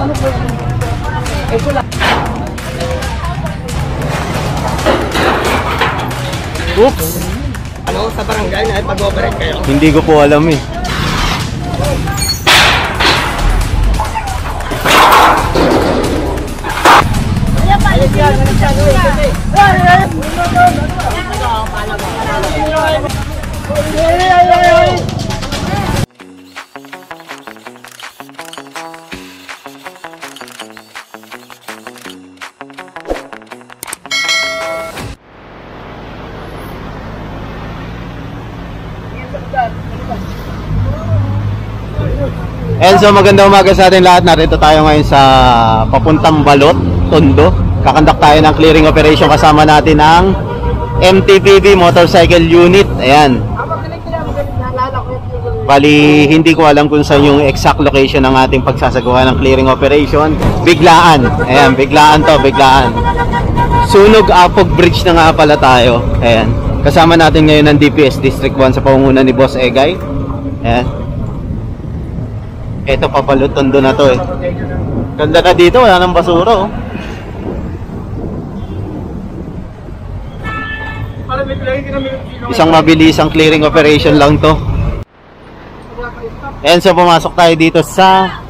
Oops! Ano sa barangay na pag-operate kayo? Hindi ko po alam eh. And so magandang umaga sa ating lahat. Narito tayo ngayon sa papuntang Balot, Tondo. Kakandak tayo ng clearing operation kasama natin ang MTPB Motorcycle Unit. Ayan. Bali, hindi ko alam kung saan yung exact location ng ating pagsasagawa ng clearing operation. Biglaan. Ayan, biglaan to, biglaan. Sunog Apog Bridge na nga pala tayo. Ayan. Kasama natin ngayon ng DPS District 1 sa pangunguna ni Boss Egay. Ayan. Ito Balot, Tondo na to eh. Ganda na dito, wala nang basura oh. Isang mabilisang clearing operation lang to. Ayan, so pumasok tayo dito sa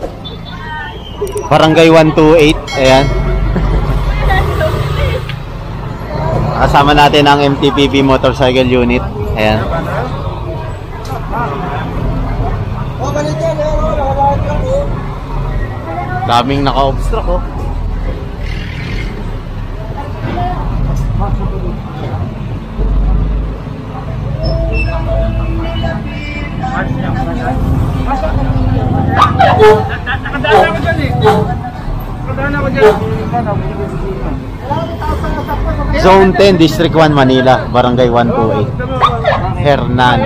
Barangay 128. Ayan. Kasama natin ang MTPB Motorcycle Unit. Ayan. Daming naka-obstruct oh. Zone 10, District 1, Manila, Barangay 128. Hernan.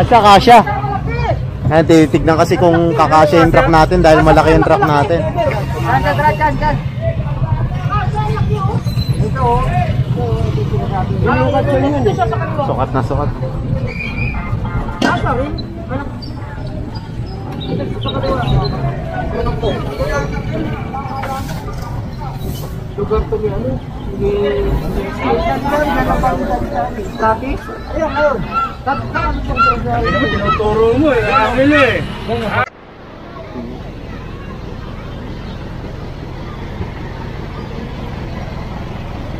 Kasya. Ayan, titignan kasi kung kakasya yung truck natin dahil malaki yung truck natin. Sukat na sukat. Lugar to ni ano? Tinuturo mo eh, amin eh.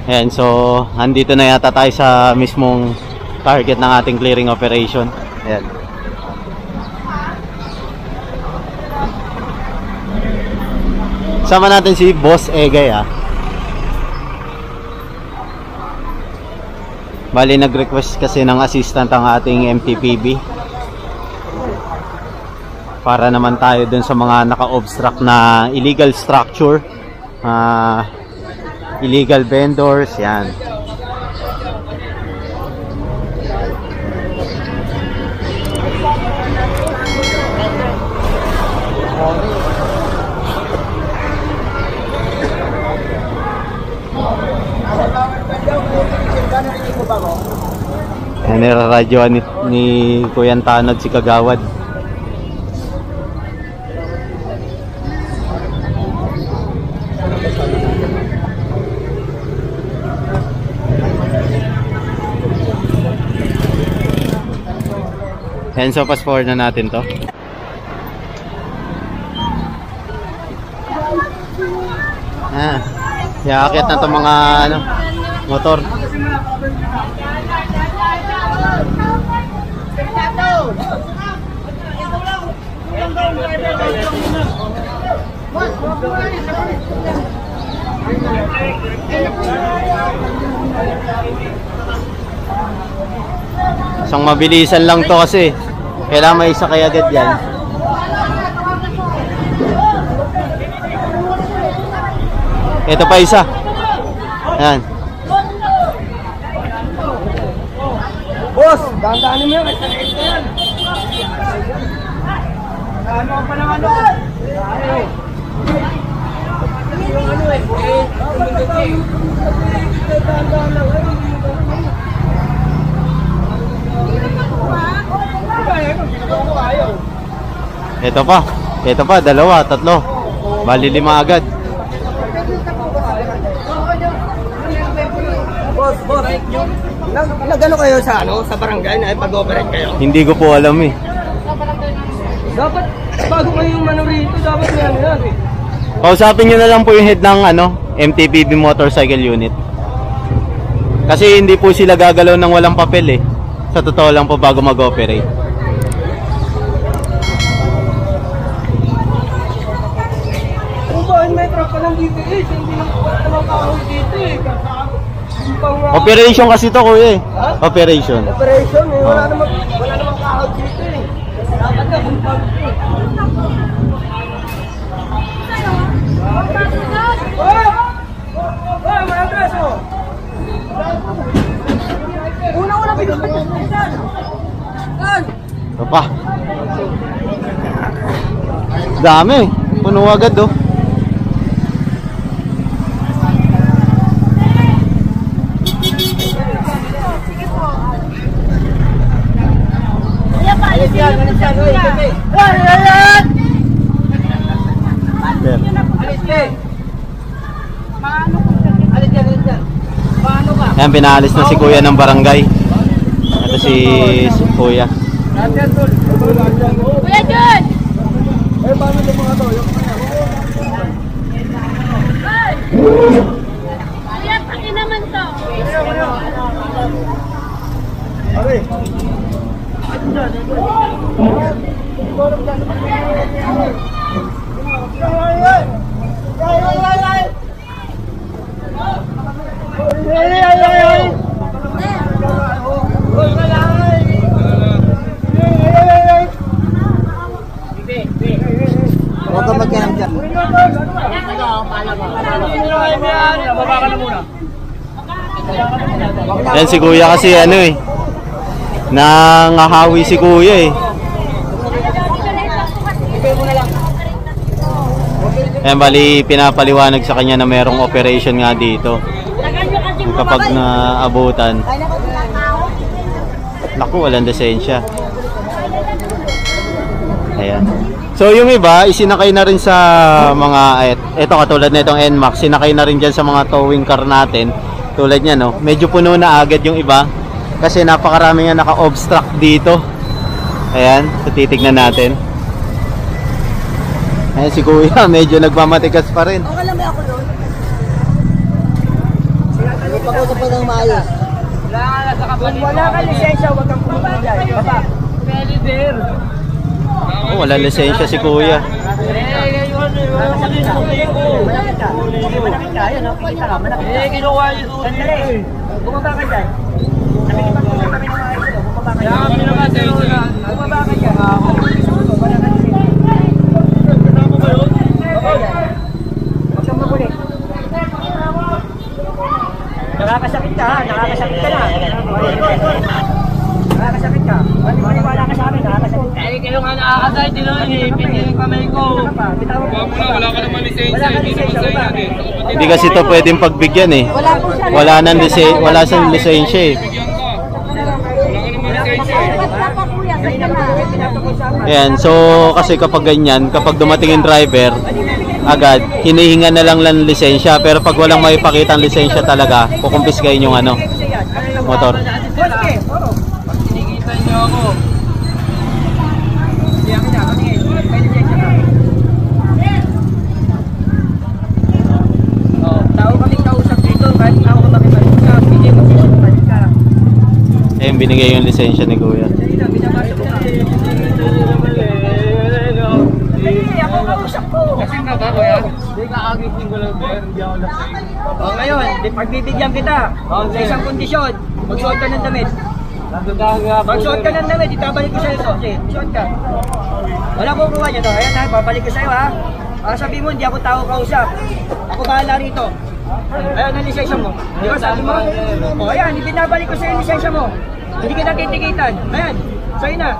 Ayan, so andito na yata tayo sa mismong target ng ating clearing operation. Ayan. Sama natin si Boss Egay ah. Bali nag-request kasi ng assistant ang ating MTPB para naman tayo dun sa mga naka-obstruct na illegal structure, illegal vendors, yan. Yan, niraradyoan ni Kuya Tanod si Kagawad. Yan, so fast forward na natin to. Iaakit na to mga ano, motor. Isang mabilisan lang to kasi kailangan may isa kaya agad yan. Ito pa isa. Ayan. Boss, dandaanin mo yan. Ano pa naman o? Yung ano eh. Dandaan lang. Ito pa. Ito pa, dalawa, tatlo. Bali 5 agad. Boss, nag-ano kayo sa sa barangay na pag-operate kayo? Hindi ko po alam eh. Dapat, bago kayo yung mano rito, dapat may ano yan eh. Kausapin nyo na lang po yung head ng MTPB Motorcycle Unit. Kasi hindi po sila gagalaw ng walang papel eh. Sa totoo lang po bago mag-operate. Kung ba, may truck ka ng DPH, hindi naman kahoy dito eh. Operation kasi to kuya eh. Ha? Operation. Operation eh, wala naman kahoy dito eh. Dapat ka kung paano eh. Mga atraso! Una-una pinapagod. Ito pa. Dami. Puno agad oh. Alis yan, alis yan. Alis yan. Alis yan. Paano ka? Ayan, pinaalis na si kuya ng barangay. Ito si kuya. Kuya John! Eh, paano yung mga to? Kuya, paki naman to. Okay. Huwag ka magkanam dyan. Baba ka na muna. Ayan si kuya kasi nangahawi si kuya eh. Ayan, bali pinapaliwanag sa kanya na merong operation nga dito. Kapag naabutan, naku, walang lisensya. Ayan. So yung iba, isinakay na rin sa mga, eto katulad na itong NMAX, sinakay na rin dyan sa mga towing car natin. Tulad niya, no? Medyo puno na agad yung iba. Kasi napakarami nga naka-obstruct dito. Ayan, so titignan natin. Ayan si kuya, medyo nagmamatigas pa rin. Okay lang ba ako doon? Pag-usap pa ng maayos. Wala ka lisensya, huwag kang pumunta dyan. Baba. Oh, wala lisensya si kuya. Bumaba ka dyan. Nakikipag-usap kami ng maayos. Bumaba ka dyan. Bumaba ka dyan. Huwag kang magulit. Nakakasakit ka ha, nakakasakit ka na. Nakakasakit ka. Maniwala ka sa amin, nakakasakit ka. Eh, kayo nga nakakasakit din nun eh. Pindi yung kamay ko. Wala ka naman lisensya, hindi naman sa'yo yan eh. Hindi kasi to pwedeng pagbigyan eh. Wala siyang lisensya eh. Ayan, so kasi kapag ganyan, kapag dumating yung driver, agad, hinihinga na lang ng lisensya. Pero pag walang maipakita ang lisensya talaga, kukumpiskahin yung motor. Sinikita niyo ako. Tao kaming kausap dito, kahit tao ka makipag-usap, hindi mo balik ka. Ayan, binigay yung lisensya ni kuya. Ako kausap ko. Kasi nga ba ko yan? Hindi kakagising ko lang pero hindi ako lasing. O ngayon, pagbibigyan kita sa isang kondisyon, magsuot ka ng damit. Magsuot ka ng damit, itabalik ko sa'yo ito. Sige, magsuot ka. Wala ko kuha niya to. Ayan ha, babalik ko sa'yo ha. Sabi mo, hindi ako tao kausap. Ako bahala rito. Ayan ang lisensya mo. Di ba sabi mo? O ayan, ibinabalik ko sa'yo yung lisensya mo. Hindi kita titikitan. Ayan, sa'yo na.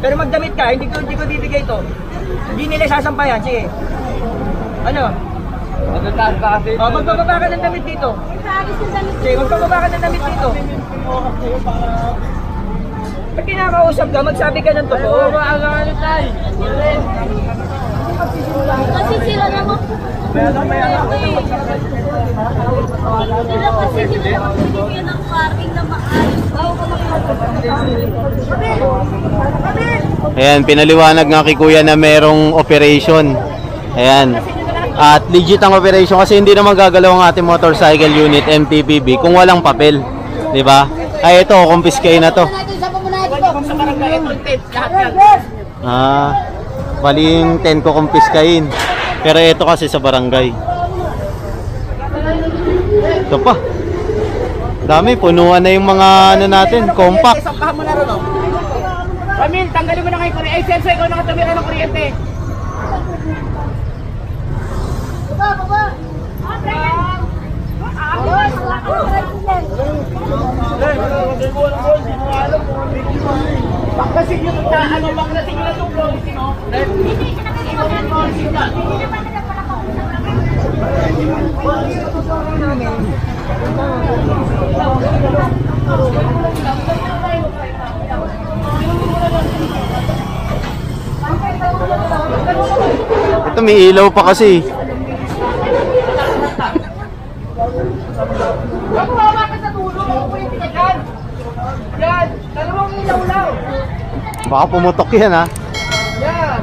Pero magdamit ka, hindi ko bibigay ito. Hindi nila sasampayan. Sige. Ano? Magandaan ka kasi. O, magbababa ka ng damit dito. Sige, magbababa ka ng damit dito. Pag kinakausap ka, magsabi ka ng totoo. Kasi sila naman. Sila kasi sila naman binigyan ng parking na maayos. Ayan, pinaliwanag nga kay Kuya na merong operation. Ayan. At legit ang operation kasi hindi naman gagalaw ang ating motorcycle unit MTPB kung walang papel. 'Di ba? Ay ito, confiscate na to. Baling 10 ko confiscatein. Pero ito kasi sa barangay. Ito pa. Dami, punuan na yung mga ano natin, compact. Sampahan mo na rin, Ramil, tanggalin mo na kayo kuryente. Ay, Senso, ikaw nakatumira ng kuryente. Baklasin nyo ito, ano, baklasin nyo na itong policy, no? Ito may ilaw pa kasi. Yan, dalawang ilaw lang. Baka pumutok yan ha. Yan.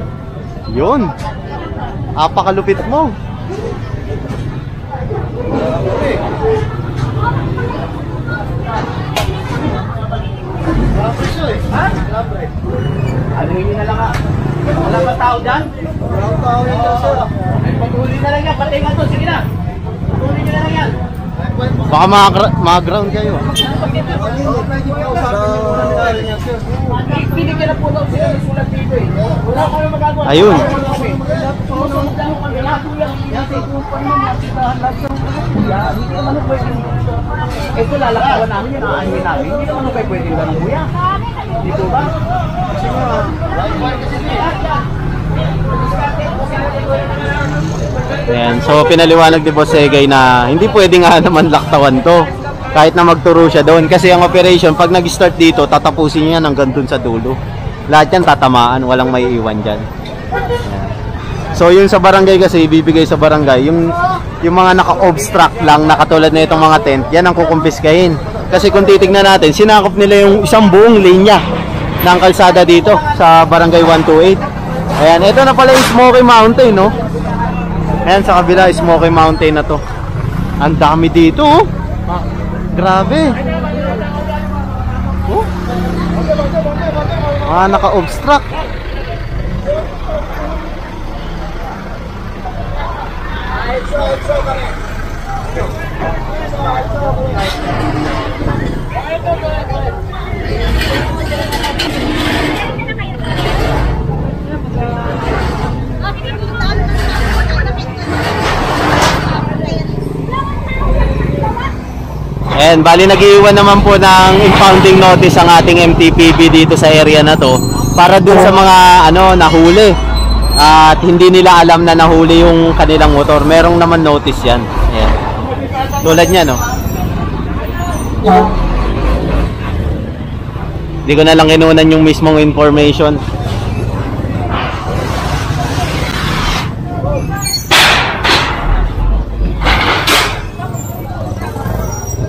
Yun. Apakalupit mo. Ha? Ano yun na lang ha? Wala ba tao dyan? Tao yan daw sir. Ay, patuloy na lang yan. Patay nga to. Sige na. Patuloy nyo na lang yan. Baka ma-ground kayo. Binigyan na po daw sila ng sulat dito eh. Wala kami magagawa. Ayun. Susunod lang kami. Hindi naman ang pwede. Ito lalakawan namin yan. Aanin namin. Hindi naman ang pwede ganun kuya. Dito ba? Ayan. So pinaliwanag ni Boss Egay na hindi pwede nga naman laktawan to. Kahit na magturo siya doon. Kasi ang operation, pag nag-start dito, tatapusin niya hanggang dun sa dulo. Lahat yan tatamaan. Walang may iwan dyan. Ayan. So yung sa barangay kasi, ibibigay sa barangay. Yung mga naka-obstruct lang, nakatulad na itong mga tent, yan ang kukumpiskahin. Kasi kung titignan natin, sinakop nila yung isang buong linya ng kalsada dito sa barangay 128. Ayan, ito na pala yung Smoky Mountain, no? Ayan, sa kabila, Smoky Mountain na to. Ang dami dito, oh. Grabe. Oh. Naka-obstruct. And bali nag-iwan naman po ng impounding notice ang ating MTPB dito sa area na to para dun sa mga nahuli at hindi nila alam na nahuli yung kanilang motor. Merong naman notice yan. Ayan. Tulad niya, no? Hindi ko na lang kinunan yung mismong information.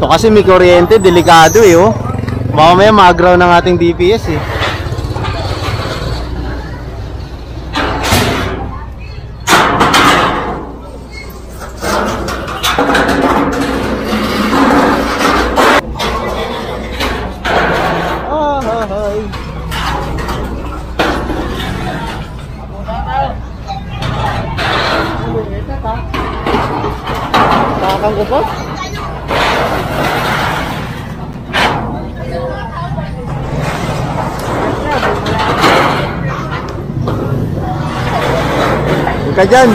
Ito kasi may kuryente, delikado eh, oh. Baka may mag-ground ng ating DPS eh. Takang ko po? Ka dyan.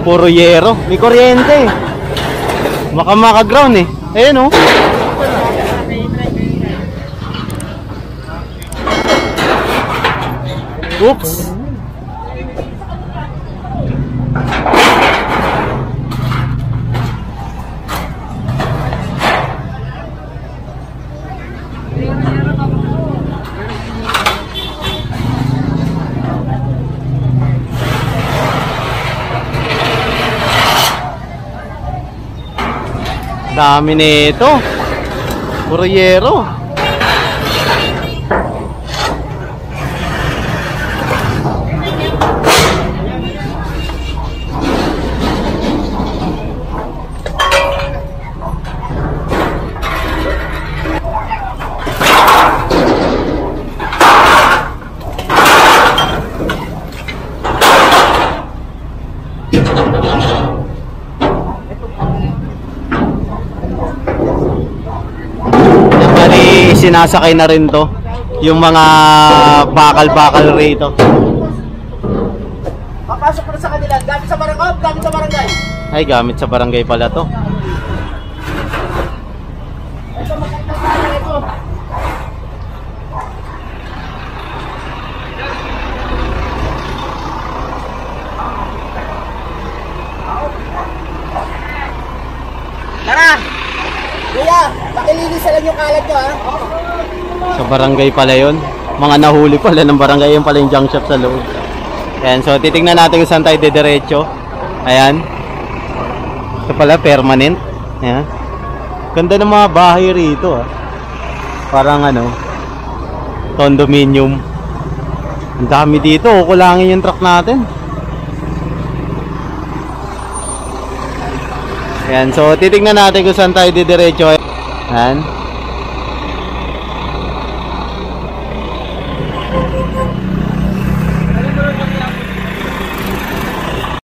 Puro yero. May kuryente. Baka maka-ground eh. Ayan oh. Oops! Dami nito. Puro yero. Sinasakay na rin to yung mga bakal-bakal rito. Papasok ko na sa kanila. Gamit sa barangay, gamit sa barangay. Ay, gamit sa barangay pala to. Tara! Kuya, pakilinis lang yung kalat nyo, ha? Sa barangay pala yun. Mga nahuli pala ng barangay. Yun pala yung junk shop sa loob. Ayan, so titignan natin kung saan tayo didiretso. Ayan. Ito pala, permanent. Ayan. Ganda ng mga bahay rito, ha. Parang ano, condominium. Ang dami dito. Kukulangin yung truck natin. Ayan, so titignan natin kung saan tayo didiretso. Ayan.